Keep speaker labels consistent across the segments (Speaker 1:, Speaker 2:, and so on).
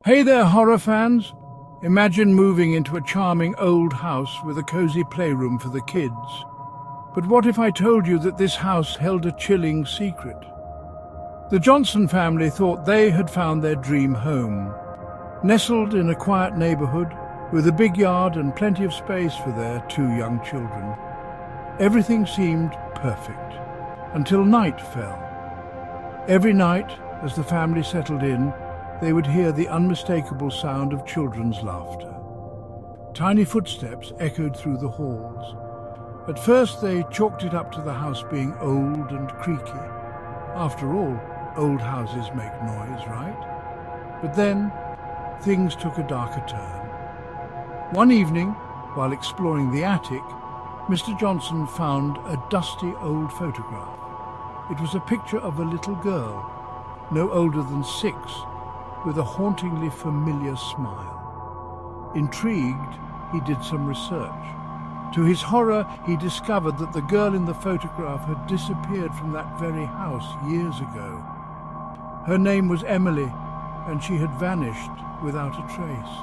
Speaker 1: Hey there, horror fans! Imagine moving into a charming old house with a cozy playroom for the kids. But what if I told you that this house held a chilling secret? The Johnson family thought they had found their dream home. Nestled in a quiet neighborhood, with a big yard and plenty of space for their two young children. Everything seemed perfect, until night fell. Every night, as the family settled in, they would hear the unmistakable sound of children's laughter. Tiny footsteps echoed through the halls. At first they chalked it up to the house being old and creaky. After all, old houses make noise, right? But then, things took a darker turn. One evening, while exploring the attic, Mr. Johnson found a dusty old photograph. It was a picture of a little girl, no older than 6, with a hauntingly familiar smile. Intrigued, he did some research. To his horror, he discovered that the girl in the photograph had disappeared from that very house years ago. Her name was Emily, and she had vanished without a trace.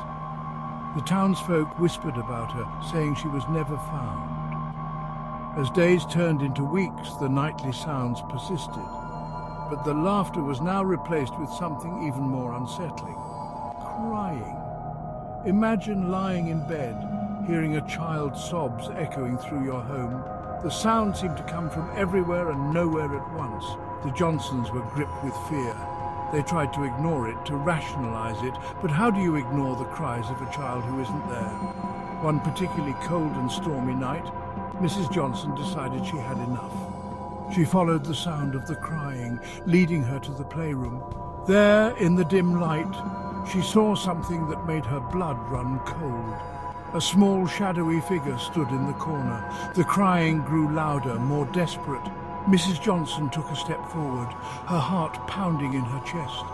Speaker 1: The townsfolk whispered about her, saying she was never found. As days turned into weeks, the nightly sounds persisted. But the laughter was now replaced with something even more unsettling. Crying. Imagine lying in bed, hearing a child's sobs echoing through your home. The sound seemed to come from everywhere and nowhere at once. The Johnsons were gripped with fear. They tried to ignore it, to rationalize it, but how do you ignore the cries of a child who isn't there? One particularly cold and stormy night, Mrs. Johnson decided she had enough. She followed the sound of the crying, leading her to the playroom. There, in the dim light, she saw something that made her blood run cold. A small, shadowy figure stood in the corner. The crying grew louder, more desperate. Mrs. Johnson took a step forward, her heart pounding in her chest.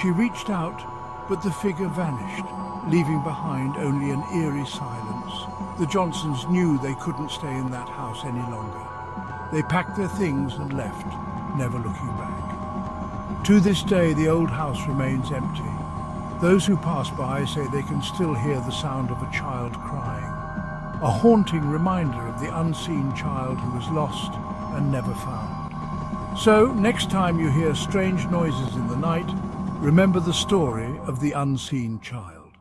Speaker 1: She reached out, but the figure vanished, leaving behind only an eerie silence. The Johnsons knew they couldn't stay in that house any longer. They packed their things and left, never looking back. To this day, the old house remains empty. Those who pass by say they can still hear the sound of a child crying, a haunting reminder of the unseen child who was lost and never found. So, next time you hear strange noises in the night, remember the story of the unseen child.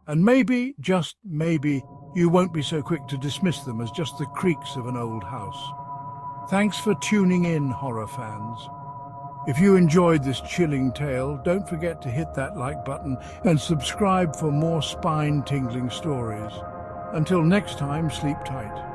Speaker 1: And maybe, just maybe, you won't be so quick to dismiss them as just the creaks of an old house. Thanks for tuning in, horror fans. If you enjoyed this chilling tale, don't forget to hit that like button and subscribe for more spine-tingling stories. Until next time, sleep tight.